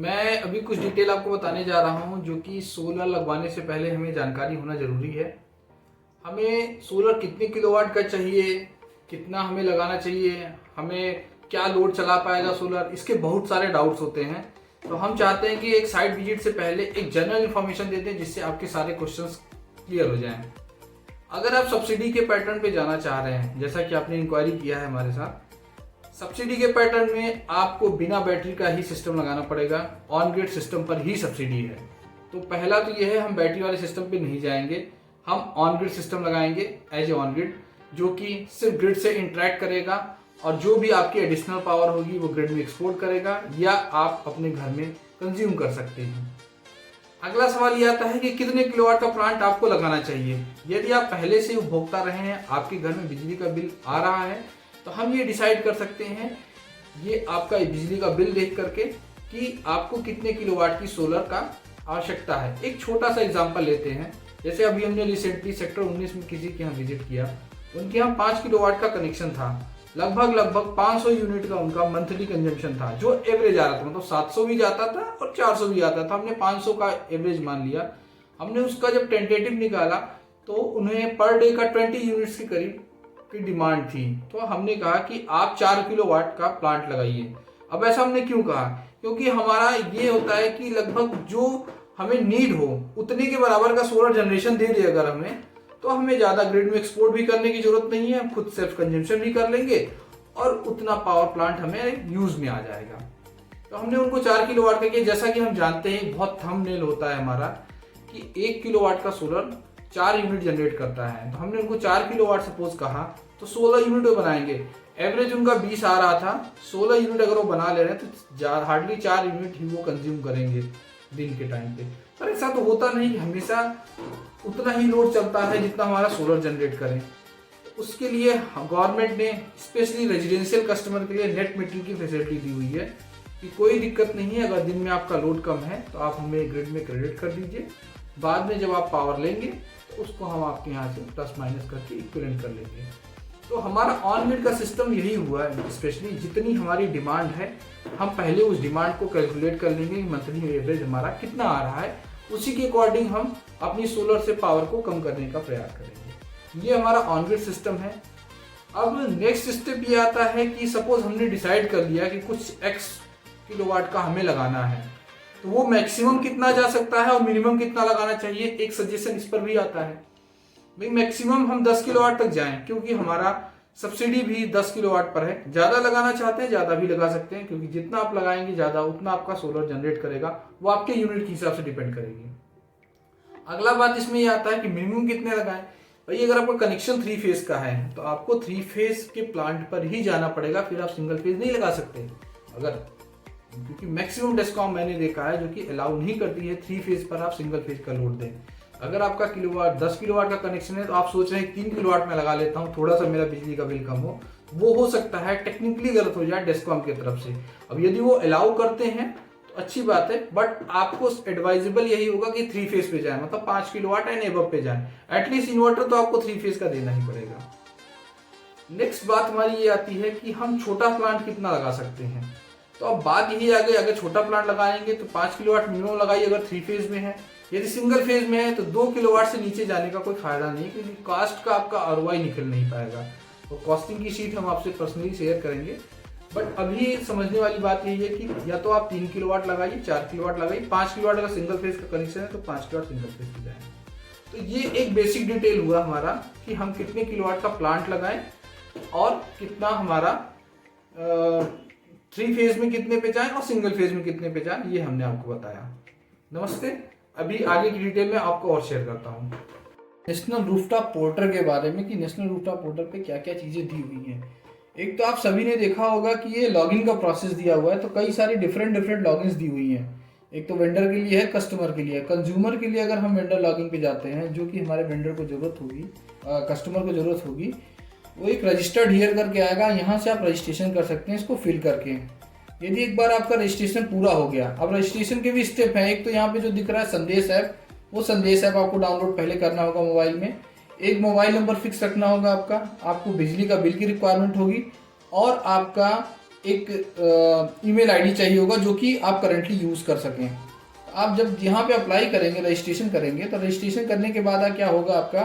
मैं अभी कुछ डिटेल आपको बताने जा रहा हूँ जो कि सोलर लगवाने से पहले हमें जानकारी होना ज़रूरी है। हमें सोलर कितने किलोवाट का चाहिए, कितना हमें लगाना चाहिए, हमें क्या लोड चला पाएगा सोलर, इसके बहुत सारे डाउट्स होते हैं। तो हम चाहते हैं कि एक साइट विजिट से पहले एक जनरल इन्फॉर्मेशन देते हैं जिससे आपके सारे क्वेश्चंस क्लियर हो जाएं। अगर आप सब्सिडी के पैटर्न पे जाना चाह रहे हैं, जैसा कि आपने इंक्वायरी किया है हमारे साथ, सब्सिडी के पैटर्न में आपको बिना बैटरी का ही सिस्टम लगाना पड़ेगा। ऑन ग्रिड सिस्टम पर ही सब्सिडी है। तो पहला तो यह है, हम बैटरी वाले सिस्टम पे नहीं जाएंगे, हम ऑन ग्रिड सिस्टम लगाएंगे एज ए ऑन ग्रिड, जो कि सिर्फ ग्रिड से इंटरेक्ट करेगा और जो भी आपकी एडिशनल पावर होगी वो ग्रिड में एक्सपोर्ट करेगा या आप अपने घर में कंज्यूम कर सकते हैं। अगला सवाल ये आता है कि कितने किलोवाट का प्लांट आपको लगाना चाहिए। यदि आप पहले से उपभोक्ता रहे हैं, आपके घर में बिजली का बिल आ रहा है, तो हम ये डिसाइड कर सकते हैं ये आपका बिजली का बिल देख करके कि आपको कितने किलोवाट की सोलर का आवश्यकता है। एक छोटा सा एग्जांपल लेते हैं। जैसे अभी हमने रिसेंटली सेक्टर 19 में किसी के यहाँ विजिट किया, उनके यहाँ 5 किलोवाट का कनेक्शन था। लगभग 500 यूनिट का उनका मंथली कंजम्पशन था, जो एवरेज आ रहा था। मतलब 700 भी जाता था और 400 भी आता था। हमने 500 का एवरेज मान लिया। हमने उसका जब टेंटेटिव निकाला तो उन्हें पर डे का 20 यूनिट्स के करीब की डिमांड थी। तो हमने कहा कि आप 4 किलोवाट का प्लांट लगाइए। अब ऐसा हमने क्यों कहा? क्योंकि हमारा ये होता है कि लगभग जो हमें नीड हो उतने के बराबर का सोलर जनरेशन दे दे अगर हमें, तो हमें ज़्यादा ग्रिड में एक्सपोर्ट भी करने की जरूरत नहीं है, हम खुद सेल्फ कंजम्पशन भी कर लेंगे और उतना पावर प्लांट हमें यूज में आ जाएगा। तो हमने उनको 4 किलोवाट का किया। जैसा कि हम जानते हैं, बहुत थंबनेल होता है हमारा कि 1 किलोवाट का सोलर 4 यूनिट जनरेट करता है। तो हमने उनको 4 किलोवाट सपोज कहा, तो 16 यूनिट वो बनाएंगे। एवरेज उनका 20 आ रहा था, 16 यूनिट अगर वो बना ले रहे हैं तो हार्डली 4 यूनिट ही वो कंज्यूम करेंगे दिन के टाइम पे। पर ऐसा तो होता नहीं कि हमेशा उतना ही लोड चलता है जितना हमारा सोलर जनरेट करें। उसके लिए गवर्नमेंट ने स्पेशली रेजिडेंशियल कस्टमर के लिए नेट मीटरिंग की फैसिलिटी दी हुई है कि कोई दिक्कत नहीं है, अगर दिन में आपका लोड कम है तो आप हमें ग्रिड में क्रेडिट कर दीजिए। बाद में जब आप पावर लेंगे तो उसको हम आपके यहाँ से प्लस माइनस करके इक्विवेलेंट कर लेंगे। तो हमारा ऑन ग्रिड का सिस्टम यही हुआ है। स्पेशली जितनी हमारी डिमांड है, हम पहले उस डिमांड को कैलकुलेट कर लेंगे कि मंथली एवरेज हमारा कितना आ रहा है, उसी के अकॉर्डिंग हम अपनी सोलर से पावर को कम करने का प्रयास करेंगे। ये हमारा ऑन ग्रिड सिस्टम है। अब नेक्स्ट स्टेप ये आता है कि सपोज हमने डिसाइड कर लिया कि कुछ एक्स किलोवाट का हमें लगाना है, तो वो मैक्सिमम कितना जा सकता है और मिनिमम कितना लगाना चाहिए। एक सजेशन इस पर भी आता है भाई मैक्सिमम हम 10 किलोवाट तक जाएं, क्योंकि हमारा सब्सिडी भी 10 किलोवाट पर है। ज़्यादा लगाना चाहते हैं ज़्यादा भी लगा सकते हैं, क्योंकि जितना आप लगाएंगे ज़्यादा उतना आपका सोलर जनरेट करेगा, वो आपके यूनिट के हिसाब से डिपेंड करेगी। अगला बात इसमें ये आता है कि मिनिमम कितने लगाएं। भाई अगर आपका कनेक्शन 3 फेज का है तो आपको 3 फेज के प्लांट पर ही जाना पड़ेगा, फिर आप सिंगल फेज नहीं लगा सकते। अगर क्योंकि मैक्सिमम डिस्कॉम मैंने देखा है जो कि अलाउ नहीं करती है 3 फेज पर आप सिंगल फेज का लोड दें। अगर आपका किलोवाट 10 किलोवाट का कनेक्शन है तो आप सोच रहे हैं 3 किलोवाट में लगा लेता हूँ, थोड़ा सा मेरा बिजली का बिल कम वो हो सकता है टेक्निकली गलत हो जाए डिस्कॉम की तरफ से। अब यदि वो अलाउ करते हैं तो अच्छी बात है, बट आपको एडवाइजेबल यही होगा कि 3 फेज पे जाए, मतलब 5 किलोवाट एंड एबव पे जाए। एटलीस्ट इन्वर्टर तो आपको 3 फेज का देना ही पड़ेगा। नेक्स्ट बात हमारी ये आती है कि हम छोटा प्लांट कितना लगा सकते हैं। तो अब बात यही आ गई, अगर छोटा प्लांट लगाएंगे तो 5 किलोवाट मिनिमम लगाइए अगर 3 फेज में है। यदि सिंगल फेज में है तो 2 किलोवाट से नीचे जाने का कोई फायदा नहीं, क्योंकि कॉस्ट का आपका आरओआई निकल नहीं पाएगा। तो कॉस्टिंग की शीट हम आपसे पर्सनली शेयर करेंगे, बट अभी समझने वाली बात यही है कि या तो आप 3 किलोवाट लगाइए, 4 किलोवाट लगाइए, 5 किलोवाट अगर सिंगल फेज का कनेक्शन है तो 5 किलोवाट सिंगल फेज पे जाए। तो ये एक बेसिक डिटेल हुआ हमारा कि हम कितने किलोवाट का प्लांट लगाएं और कितना हमारा 3 फेज में कितने पे जाएं और सिंगल फेज में कितने पे जाएं, ये हमने आपको बताया। नमस्ते। अभी आगे की डिटेल में आपको और शेयर करता हूँ नेशनल रूफटॉप पोर्टल के बारे में कि नेशनल रूफटॉप पोर्टल पे क्या क्या चीज़ें दी हुई हैं। एक तो आप सभी ने देखा होगा कि ये लॉगिन का प्रोसेस दिया हुआ है, तो कई सारी डिफरेंट लॉगिन्स दी हुई हैं। एक तो वेंडर के लिए है, कस्टमर के लिए है। कंज्यूमर के लिए अगर हम वेंडर लॉगिन पे जाते हैं, जो कि हमारे वेंडर को जरूरत होगी, कस्टमर को जरूरत होगी, वो एक रजिस्टर्ड हियर करके आएगा। यहाँ से आप रजिस्ट्रेशन कर सकते हैं इसको फिल करके। यदि एक बार आपका रजिस्ट्रेशन पूरा हो गया, अब रजिस्ट्रेशन के भी स्टेप हैं। एक तो यहाँ पे जो दिख रहा है संदेश ऐप, वो संदेश ऐप आपको डाउनलोड पहले करना होगा मोबाइल में। एक मोबाइल नंबर फिक्स रखना होगा आपका, आपको बिजली का बिल की रिक्वायरमेंट होगी और आपका एक ईमेल आईडी चाहिए होगा जो कि आप करंटली यूज़ कर सकें। आप जब यहाँ पे अप्लाई करेंगे, रजिस्ट्रेशन करेंगे, तो रजिस्ट्रेशन करने के बाद क्या होगा आपका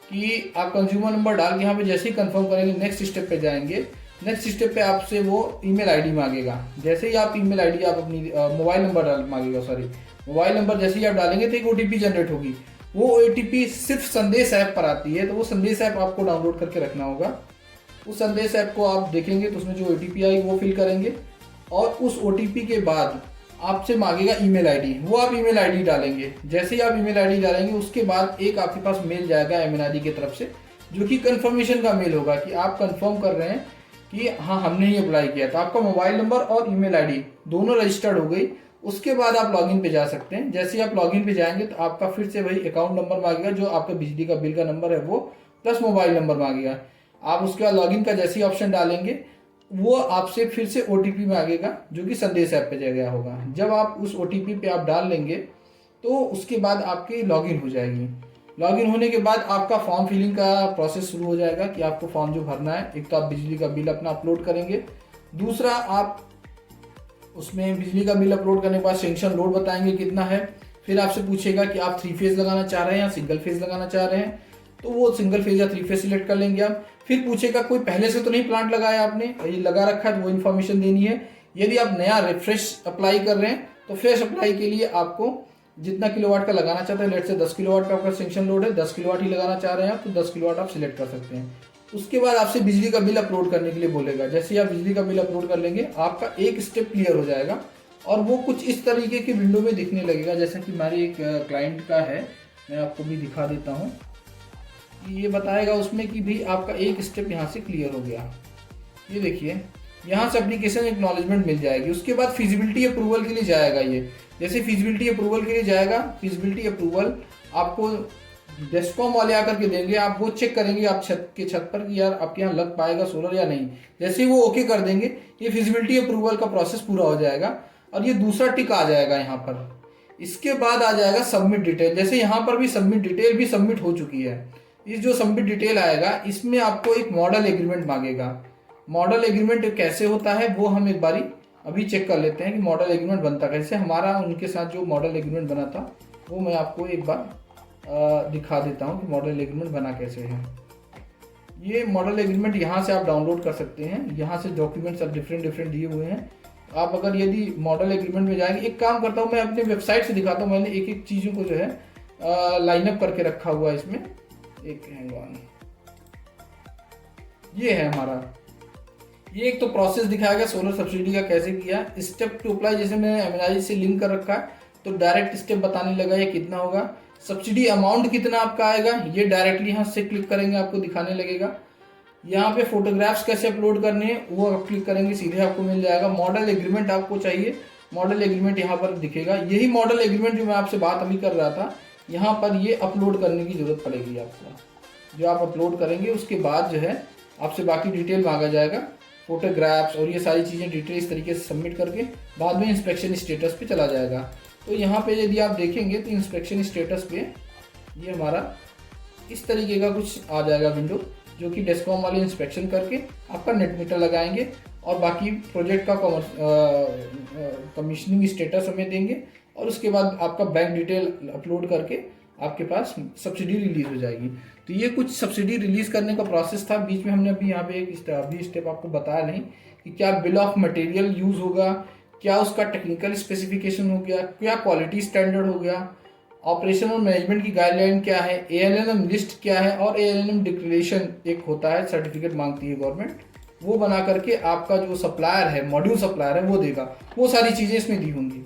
कि आप कंज्यूमर नंबर डाल के यहाँ पे जैसे ही कंफर्म करेंगे नेक्स्ट स्टेप पे जाएंगे। नेक्स्ट स्टेप पे आपसे वो ईमेल आईडी मांगेगा। जैसे ही आप ईमेल आईडी आप अपनी मोबाइल नंबर मांगेगा, सॉरी मोबाइल नंबर जैसे ही आप डालेंगे तो एक ओटीपी जनरेट होगी। वो ओटीपी सिर्फ संदेश ऐप पर आती है, तो वो संदेश ऐप आपको डाउनलोड करके रखना होगा। उस संदेश ऐप को आप देखेंगे तो उसमें जो ओटीपी आई वो फिल करेंगे और उस ओटीपी के बाद आपसे मांगेगा ईमेल आईडी, वो आप ईमेल आईडी डालेंगे। जैसे ही आप ईमेल आईडी डालेंगे उसके बाद एक आपके पास मेल जाएगा एमएनआरई की तरफ से, जो कि कंफर्मेशन का मेल होगा कि आप कंफर्म कर रहे हैं कि हाँ हमने ही अप्लाई किया। तो आपका मोबाइल नंबर और ईमेल आईडी दोनों रजिस्टर्ड हो गई। उसके बाद आप लॉगिन पे जा सकते हैं। जैसे ही आप लॉगिन पे जाएंगे तो आपका फिर से वही अकाउंट नंबर मांगेगा, जो आपका बिजली का बिल का नंबर है वो, प्लस मोबाइल नंबर मांगेगा। आप उसके बाद लॉगिन का जैसे ही ऑप्शन डालेंगे वो आपसे फिर से ओटीपी मांगेगा, जो कि संदेश ऐप पे गया होगा। जब आप उस ओटीपी पे आप डाल लेंगे तो उसके बाद आपकी लॉगिन हो जाएगी। लॉगिन होने के बाद आपका फॉर्म फिलिंग का प्रोसेस शुरू हो जाएगा कि आपको फॉर्म जो भरना है। एक तो आप बिजली का बिल अपना अपलोड करेंगे, दूसरा आप उसमें बिजली का बिल अपलोड करने के बाद सेंक्शन लोड बताएंगे कितना है। फिर आपसे पूछेगा कि आप 3 फेज लगाना चाह रहे हैं या सिंगल फेज लगाना चाह रहे हैं, तो वो सिंगल फेज या 3 फेज सिलेक्ट कर लेंगे आप। फिर पूछेगा कोई पहले से तो नहीं प्लांट लगाया आपने, ये लगा रखा है, तो वो इन्फॉर्मेशन देनी है। यदि आप नया रिफ्रेश अप्लाई कर रहे हैं तो फ्रेश अप्लाई के लिए आपको जितना किलोवाट का लगाना चाहते हैं, लेट से 10 किलोवाट का आपका सेंक्शन लोड है, 10 किलोवाट ही लगाना चाह रहे हैं आप, तो 10 किलोवाट आप सिलेक्ट कर सकते हैं। उसके बाद आपसे बिजली का बिल अपलोड करने के लिए बोलेगा। जैसे ही आप बिजली का बिल अपलोड कर लेंगे आपका एक स्टेप क्लियर हो जाएगा और वो कुछ इस तरीके की विंडो में दिखने लगेगा। जैसा कि हमारी एक क्लाइंट का है, मैं आपको भी दिखा देता हूँ। ये बताएगा उसमें कि भाई आपका एक स्टेप यहाँ से क्लियर हो गया। ये देखिए यहाँ से एप्लीकेशन एक्नॉलेजमेंट मिल जाएगी। उसके बाद फिजिबिलिटी अप्रूवल के लिए जाएगा। ये जैसे फिजिबिलिटी अप्रूवल के लिए जाएगा, फिजिबिलिटी अप्रूवल आपको डेस्कॉम वाले आकर के देंगे। आप वो चेक करेंगे आप छत पर कि यार आपके यहाँ लग पाएगा सोलर या नहीं। जैसे ही वो ओके कर देंगे ये फिजिबिलिटी अप्रूवल का प्रोसेस पूरा हो जाएगा और ये दूसरा टिक आ जाएगा यहाँ पर। इसके बाद आ जाएगा सबमिट डिटेल। जैसे यहाँ पर भी सबमिट डिटेल भी सबमिट हो चुकी है। इस जो सबमिट डिटेल आएगा इसमें आपको एक मॉडल एग्रीमेंट मांगेगा। मॉडल एग्रीमेंट कैसे होता है वो हम एक बारी अभी चेक कर लेते हैं कि मॉडल एग्रीमेंट बनता कैसे। हमारा उनके साथ जो मॉडल एग्रीमेंट बना था वो मैं आपको एक बार दिखा देता हूँ कि मॉडल एग्रीमेंट बना कैसे है। ये मॉडल एग्रीमेंट यहाँ से आप डाउनलोड कर सकते हैं। यहाँ से डॉक्यूमेंट्स अब डिफरेंट दिए हुए हैं। आप अगर यदि मॉडल एग्रीमेंट में जाएंगे, एक काम करता हूँ मैं अपने वेबसाइट से दिखाता हूँ। मैंने एक एक चीज़ों को जो है लाइनअप करके रखा हुआ है इसमें। एक हैंग ऑन, ये है हमारा। ये एक तो प्रोसेस दिखाया गया सोलर सब्सिडी का कैसे किया। स्टेप टू अप्लाई जैसे मैंने एमएनआरई से लिंक कर रखा है तो डायरेक्ट स्टेप बताने लगा ये कितना होगा। सब्सिडी अमाउंट कितना आपका आएगा ये डायरेक्टली यहाँ से क्लिक करेंगे आपको दिखाने लगेगा। यहाँ पे फोटोग्राफ्स कैसे अपलोड करने हैं वो आप क्लिक करेंगे सीधे आपको मिल जाएगा। मॉडल एग्रीमेंट आपको चाहिए, मॉडल एग्रीमेंट यहाँ पर दिखेगा। यही मॉडल एग्रीमेंट जो मैं आपसे बात अभी कर रहा था, यहाँ पर ये अपलोड करने की जरूरत पड़ेगी आपको। जो आप अपलोड करेंगे उसके बाद जो है आपसे बाकी डिटेल मांगा जाएगा, फोटोग्राफ्स और ये सारी चीज़ें डिटेल इस तरीके से सबमिट करके बाद में इंस्पेक्शन स्टेटस पे चला जाएगा। तो यहाँ पे यदि आप देखेंगे तो इंस्पेक्शन स्टेटस पे ये हमारा इस तरीके का कुछ आ जाएगा विंडो, जो कि डेस्कॉम वाले इंस्पेक्शन करके आपका नेट मीटर लगाएंगे और बाकी प्रोजेक्ट का कमीशनिंग स्टेटस हमें देंगे और उसके बाद आपका बैंक डिटेल अपलोड करके आपके पास सब्सिडी रिलीज हो जाएगी। तो ये कुछ सब्सिडी रिलीज करने का प्रोसेस था। बीच में हमने अभी यहाँ पे एक अभी स्टेप आपको बताया नहीं कि क्या बिल ऑफ मटेरियल यूज होगा, क्या उसका टेक्निकल स्पेसिफिकेशन हो गया, क्या क्वालिटी स्टैंडर्ड हो गया, ऑपरेशन और मैनेजमेंट की गाइडलाइन क्या है, ALMM लिस्ट क्या है और ALMM डिक्लेरेशन एक होता है, सर्टिफिकेट मांगती है गवर्नमेंट, वो बना करके आपका जो सप्लायर है, मॉड्यूल सप्लायर है वो देगा। वो सारी चीज़ें इसमें दी होंगी।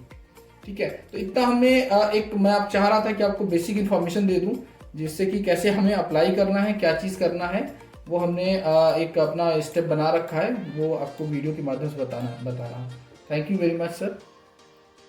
ठीक है, तो इतना हमने एक मैं आप चाह रहा था कि आपको बेसिक इन्फॉर्मेशन दे दूं जिससे कि कैसे हमें अप्लाई करना है, क्या चीज़ करना है, वो हमने एक अपना स्टेप बना रखा है, वो आपको वीडियो के माध्यम से बता रहा हूँ। Thank you very much sir.